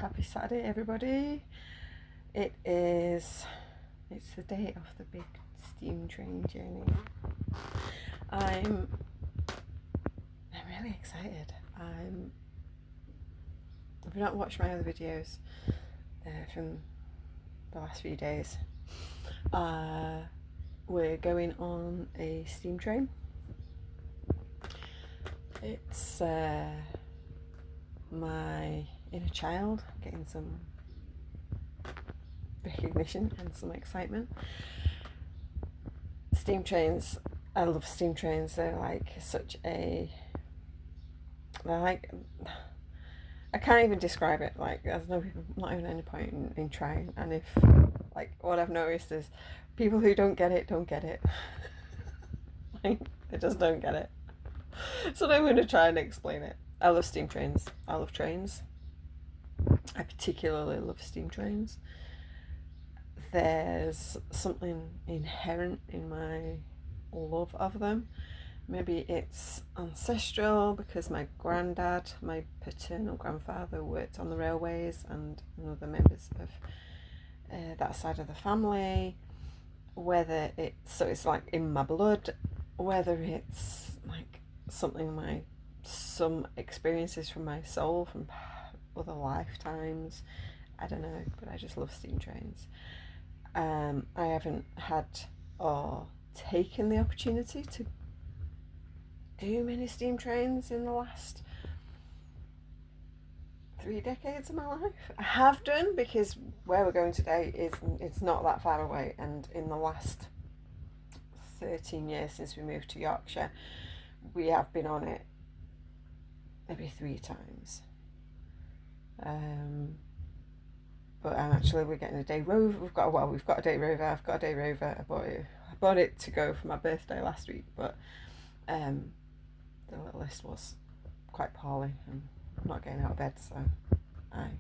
Happy Saturday, everybody. It's the day of the big steam train journey. I'm really excited. I've not watched my other videos from the last few days. We're going on a steam train. It's my inner child getting some recognition and some excitement. Steam trains, I love steam trains. They're like I can't even describe it. Like, there's not even any point in trying. And if, like, what I've noticed is people who don't get it. Like, they just don't get it. So I'm going to try and explain it. I love steam trains. I love trains. I particularly love steam trains. There's something inherent in my love of them. Maybe it's ancestral because my granddad, my paternal grandfather, worked on the railways, and other members of that side of the family. Whether it's like in my blood, whether it's like some experiences from my soul from other lifetimes, I don't know, but I just love steam trains. I haven't had or taken the opportunity to do many steam trains in the last 3 decades of my life. I have done, because where we're going today it's not that far away, and in the last 13 years since we moved to Yorkshire, we have been on it maybe 3 times. But actually we're getting a day rover. We've got a day rover. I've got a day rover. I bought it to go for my birthday last week, but the little list was quite poorly and I'm not getting out of bed, so I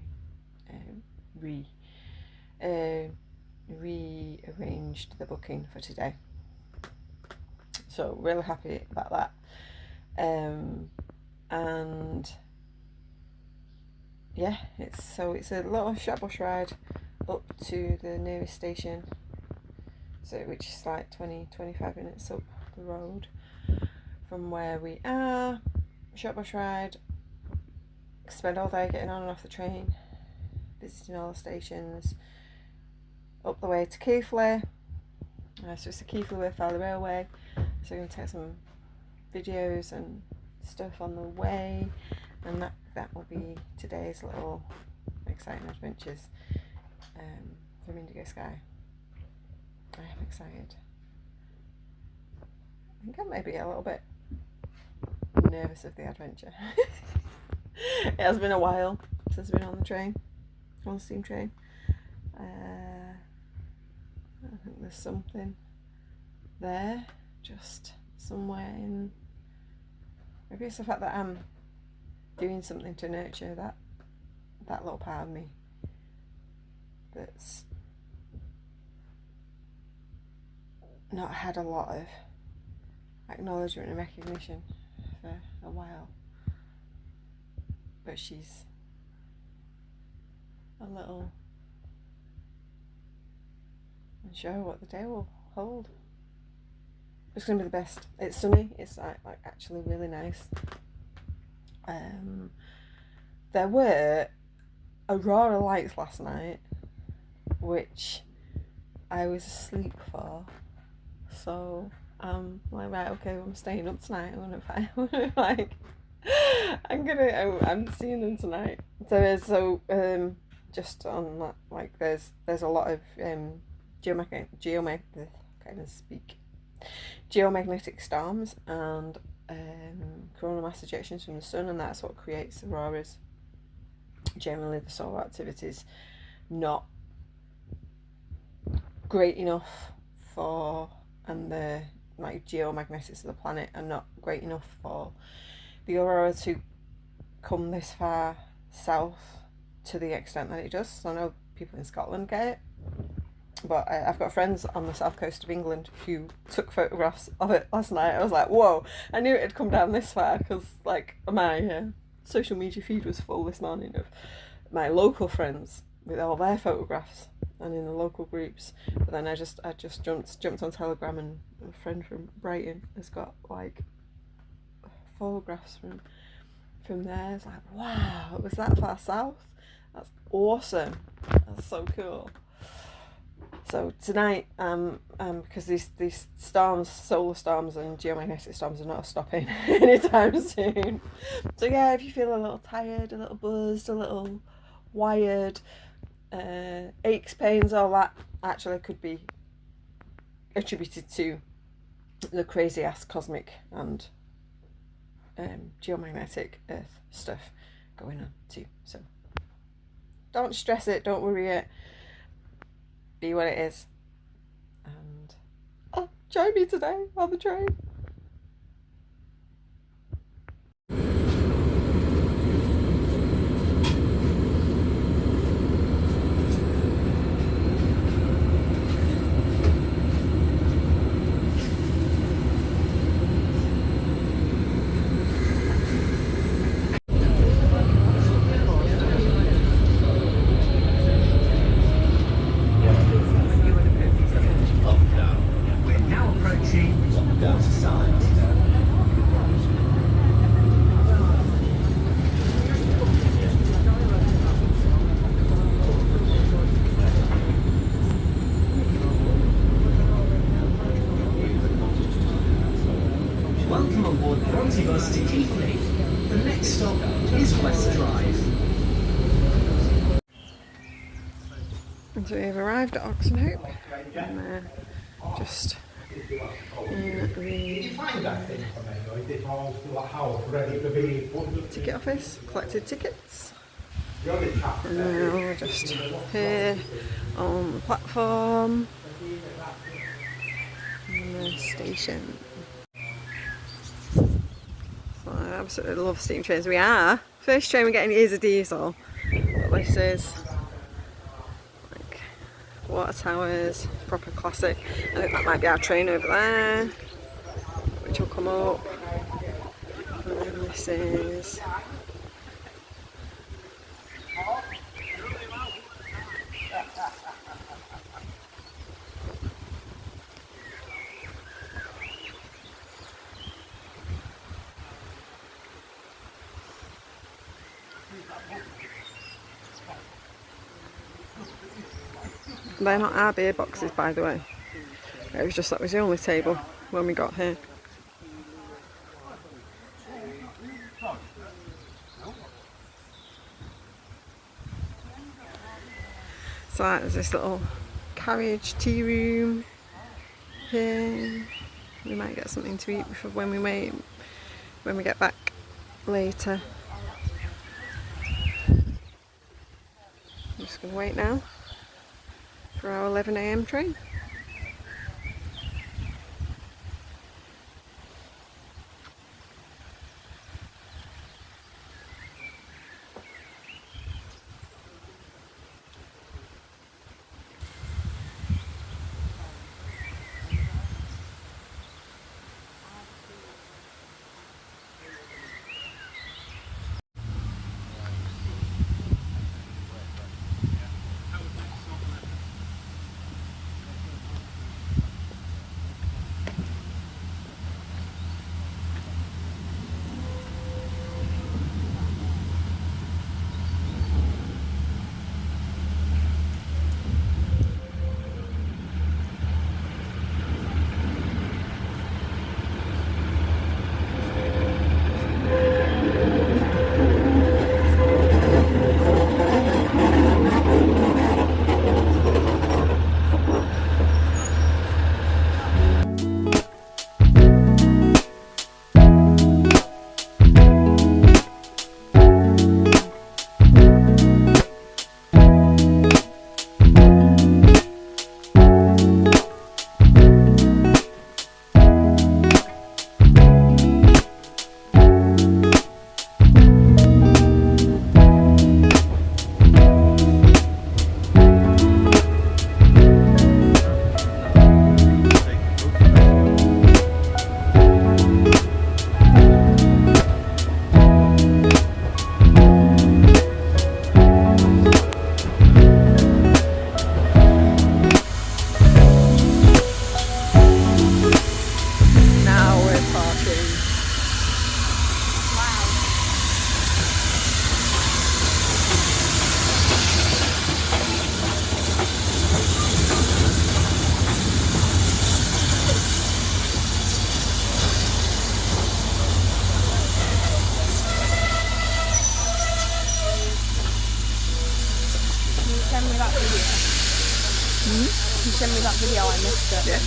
rearranged the booking for today. So really happy about that. And yeah, it's a little short bus ride up to the nearest station, which is like 20-25 minutes up the road from where we are. Short bus ride, spend all day getting on and off the train, visiting all the stations, up the way to Keighley. So it's the Keighley way by the railway, so we're going to take some videos and stuff on the way, and that will be today's little exciting adventures from Indigo Sky. I am excited. I think I may be a little bit nervous of the adventure. It has been a while since I've been on the steam train. I think there's something there, just somewhere in. Maybe it's the fact that I'm doing something to nurture that little part of me that's not had a lot of acknowledgement and recognition for a while. But she's a little unsure what the day will hold. It's going to be the best. It's sunny. It's like actually really nice. There were aurora lights last night, which I was asleep for. So I'm like, right, okay, I'm staying up tonight. I'm seeing them tonight. Just on that, like, there's a lot of geomagnetic storms and coronal mass ejections from the sun, and that's what creates auroras. Generally, the solar activity is not great enough and the geomagnetics of the planet are not great enough for the aurora to come this far south to the extent that it does. So I know people in Scotland get it, but I've got friends on the south coast of England who took photographs of it last night. I was like, whoa, I knew it had come down this far, because like my social media feed was full this morning of my local friends with all their photographs and in the local groups. But then I just jumped on Telegram, and a friend from Brighton has got like photographs from there. It's like, wow, it was that far south. That's awesome. That's so cool. So tonight, because these storms, solar storms and geomagnetic storms, are not stopping anytime soon. So yeah, if you feel a little tired, a little buzzed, a little wired, aches, pains, all that actually could be attributed to the crazy ass cosmic and geomagnetic Earth stuff going on too. So don't stress it, don't worry it. Be what it is. And join me today on the train. Welcome aboard the bus to Keighley. The next stop is West Drive. And so we've arrived at Oxenhope, and just in the ticket office, collected tickets, and now we're just here on the platform in the station. So I absolutely love steam trains. We are. First train we're getting is a diesel, but this is like water towers, proper classic. I think that might be our train over there, which will come up. And then this is they're not our beer boxes, by the way. It was just that was the only table when we got here. So there's this little carriage tea room here. We might get something to eat before when we get back later. I'm just gonna wait now for our 11 AM train. You send me that video, I missed it. Yeah.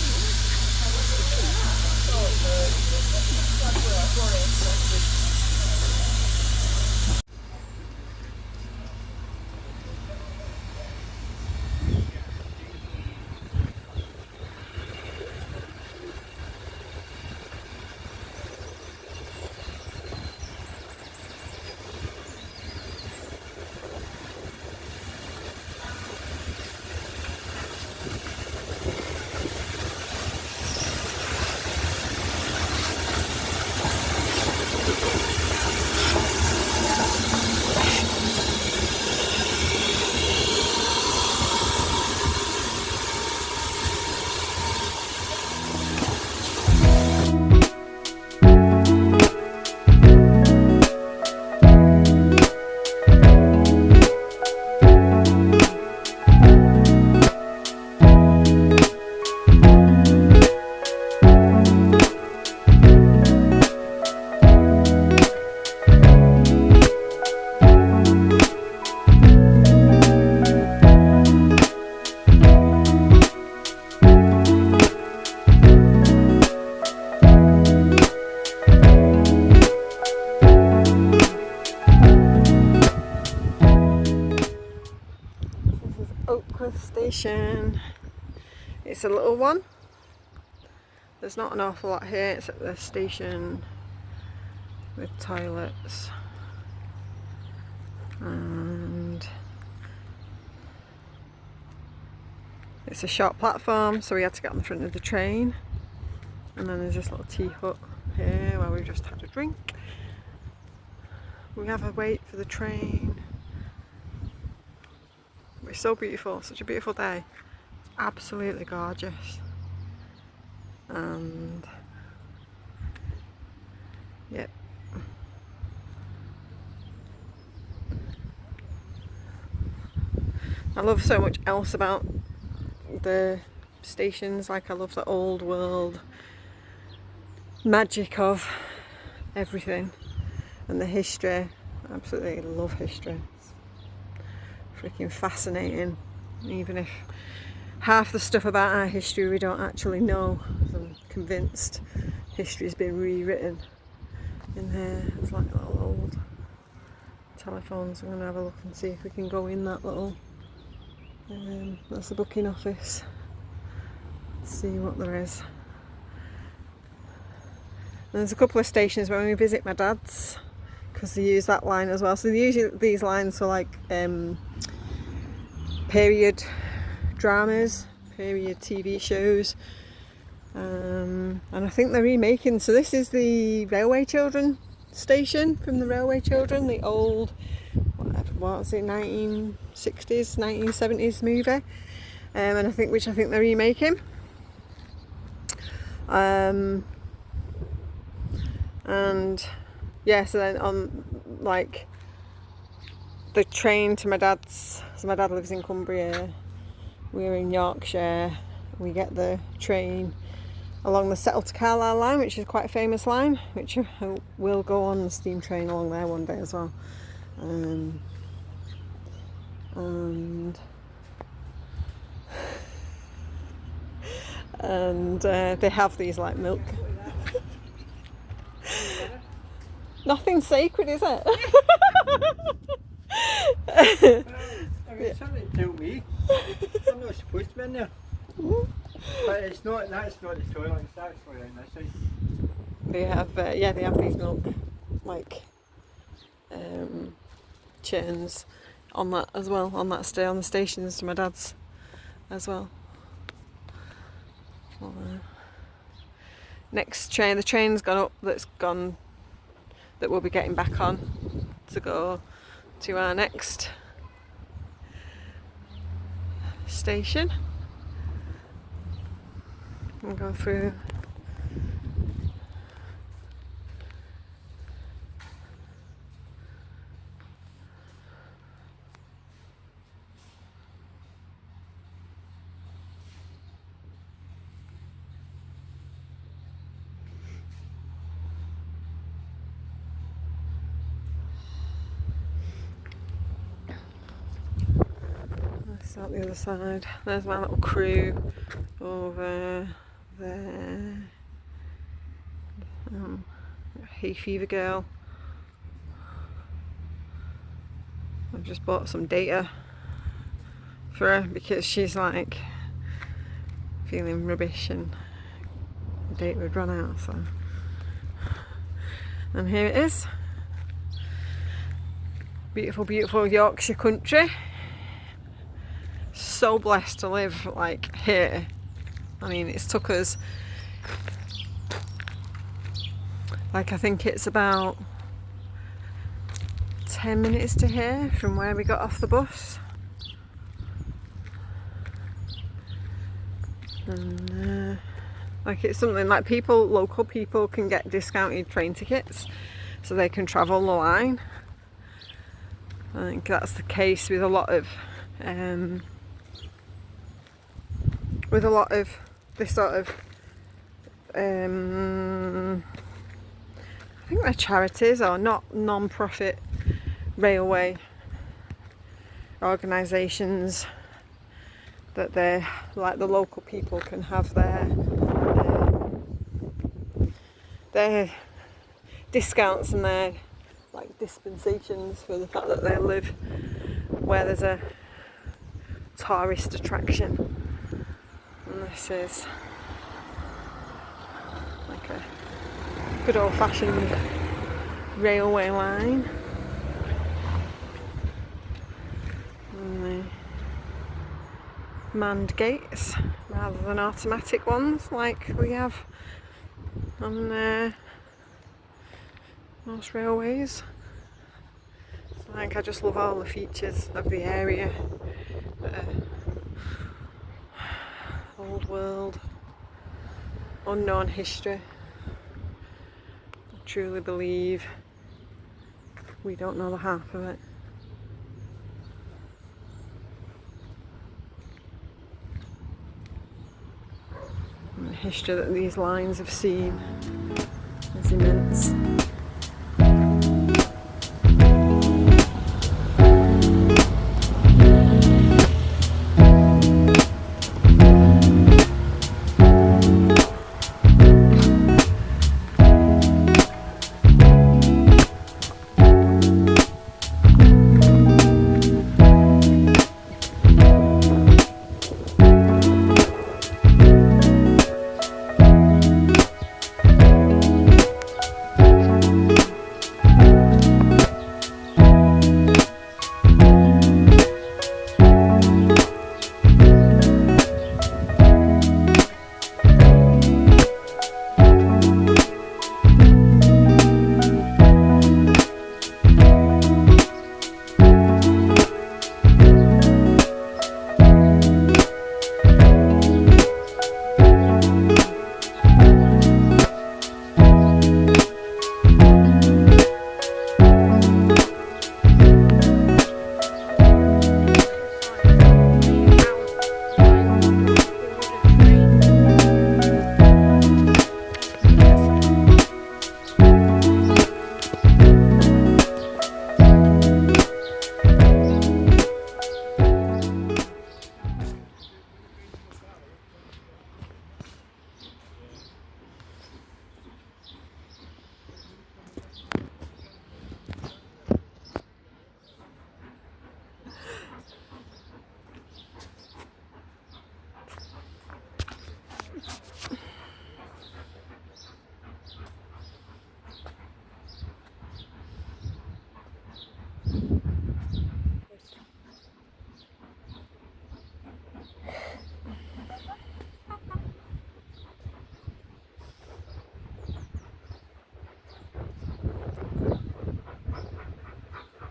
Station. It's a little one. There's not an awful lot here. It's at the station with toilets, and it's a short platform, so we had to get on the front of the train. And then there's this little tea hut here where we've just had a drink. We have a wait for the train. It's so beautiful, such a beautiful day. It's absolutely gorgeous. And yep. I love so much else about the stations. Like, I love the old world magic of everything and the history. I absolutely love history. Freaking fascinating, even if half the stuff about our history we don't actually know. I'm convinced history's been rewritten in here. It's like little old telephones. I'm going to have a look and see if we can go in that little that's the booking office. See what there is. And there's a couple of stations when we visit my dad's, because they use that line as well. So they use these lines for like period dramas, period TV shows, and I think they're remaking. So this is the Railway Children station from the Railway Children, the old, what was it, 1960s, 1970s movie, and I think they're remaking. And yeah, so then on like the train to my dad's, so my dad lives in Cumbria, we're in Yorkshire, we get the train along the Settle to Carlisle line, which is quite a famous line, which will go on the steam train along there one day as well. And they have these like milk. Nothing sacred, is it? I mean, something tell me I'm not supposed to be in there. But it's not, that's not the toilets, that's for on this side. They have, they have these milk, like, churns on that as well, on that stay on the stations to my dad's as well. Next train, the train's gone up, that we'll be getting back on to go to our next station and go through. It's out the other side. There's my little crew over there. Hay fever girl. I've just bought some data for her because she's like feeling rubbish and the data would run out, so. And here it is. Beautiful, beautiful Yorkshire country. So blessed to live like here. I mean, it's took us, like, I think it's about 10 minutes to here from where we got off the bus. And like, it's something like local people can get discounted train tickets so they can travel the line. I think that's the case with a lot of this sort of I think they're charities or not non-profit railway organisations, that they're like the local people can have their discounts and their like dispensations for the fact that they live where there's a tourist attraction. And this is like a good old-fashioned railway line. And the manned gates rather than automatic ones like we have on most railways. It's like, I just love all the features of the area. Old world, unknown history. I truly believe we don't know the half of it. And the history that these lines have seen is immense.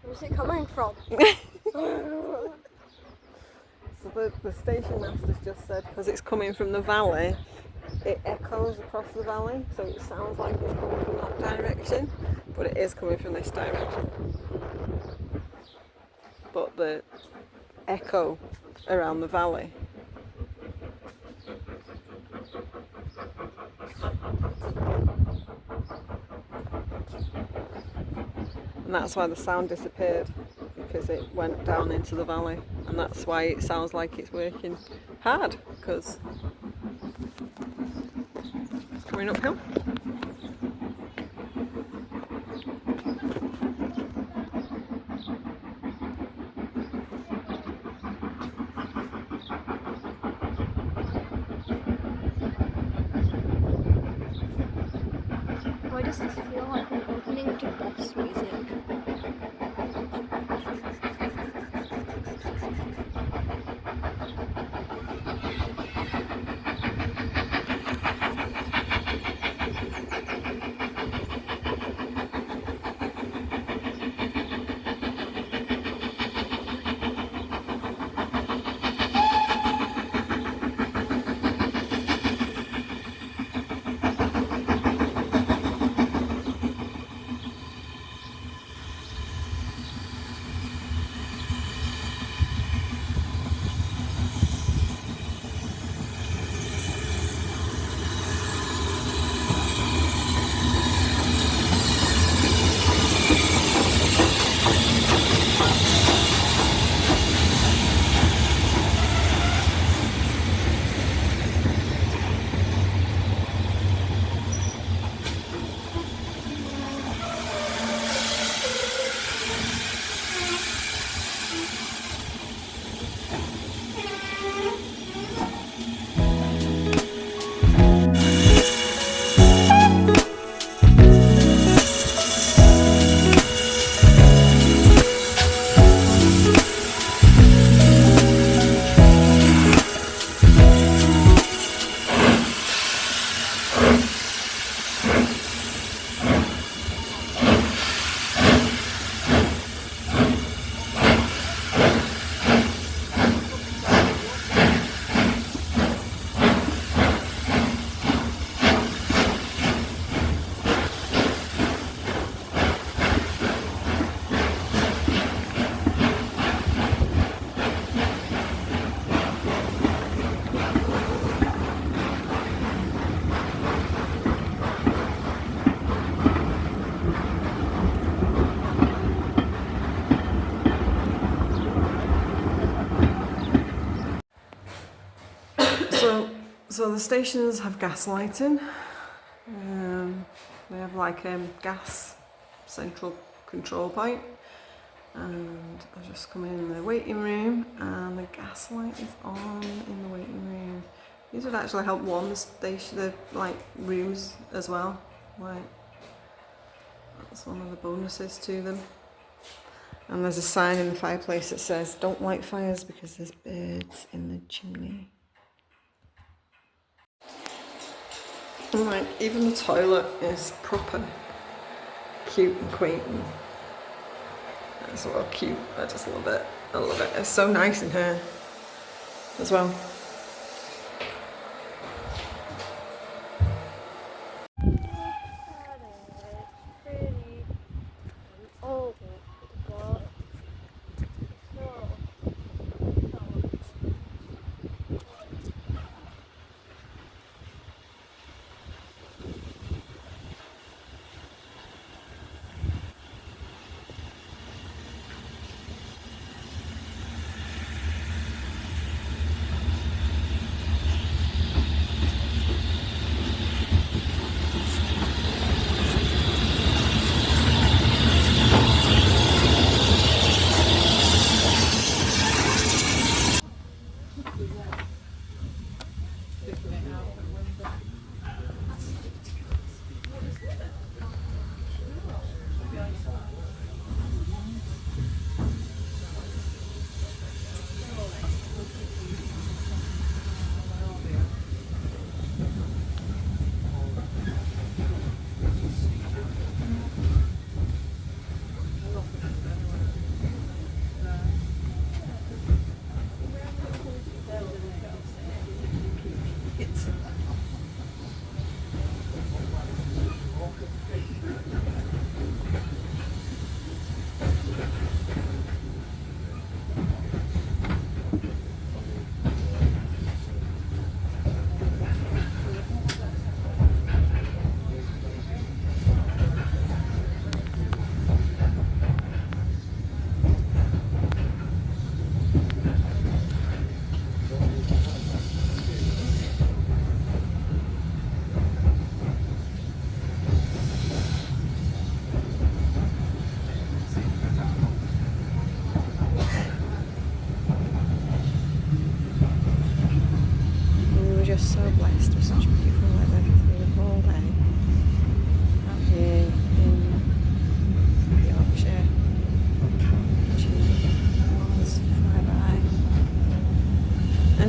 Where's it coming from? So the station master's just said, because it's coming from the valley, it echoes across the valley, so it sounds like it's coming from that direction, but it is coming from this direction. But the echo around the valley and that's why the sound disappeared, because it went down into the valley, and that's why it sounds like it's working hard, because it's coming uphill. Why does this feel like an opening to boss music? So the stations have gas lighting. They have like a gas central control point, and I just come in the waiting room and the gas light is on in the waiting room. These would actually help warm the station, the like rooms as well. Like that's one of the bonuses to them. And there's a sign in the fireplace that says "Don't light fires because there's birds in the chimney." And like even the toilet is proper cute and quaint. It's well cute. I just love it. I love it. It's so nice in here as well.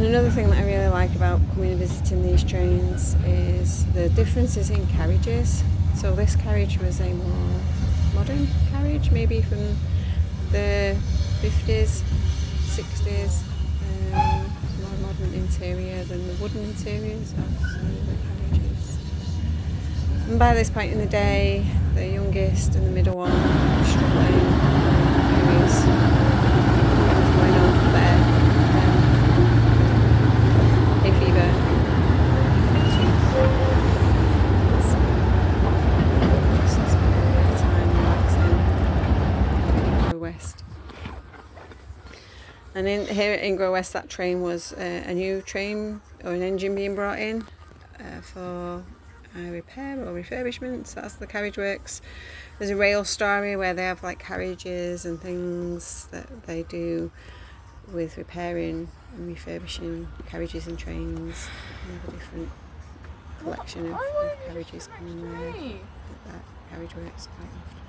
And another thing that I really like about coming and visiting these trains is the differences in carriages. So this carriage was a more modern carriage, maybe from the 50s, 60s, more modern interior than the wooden interiors of some of the carriages. And by this point in the day, the youngest and the middle one were struggling. Anyways, what's going on there? Hay fever. Just spend a bit of time relaxing. Go west. And here at Ingrow West, that train was a new train or an engine being brought in for repair or refurbishment. So that's the carriage works. There's a rail story where they have like carriages and things that they do with repairing and refurbishing carriages and trains. They have a different collection of carriages coming there at that carriage works quite often.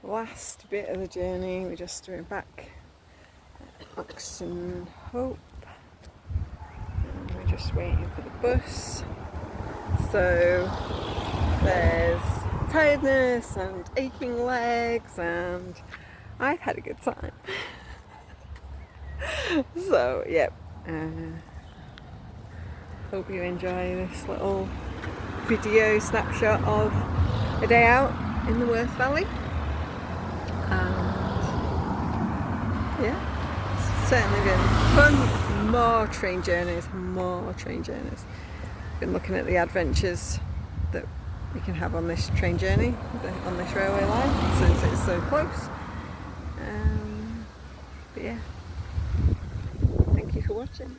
Last bit of the journey, we're just doing back at Oxon Hope, and we're just waiting for the bus. So there's tiredness and aching legs, and I've had a good time. So yep, hope you enjoy this little video snapshot of a day out in the Worth Valley. And yeah, it's certainly been fun. More train journeys. Been looking at the adventures that we can have on this train journey, on this railway line, since it's so close. But yeah, thank you for watching.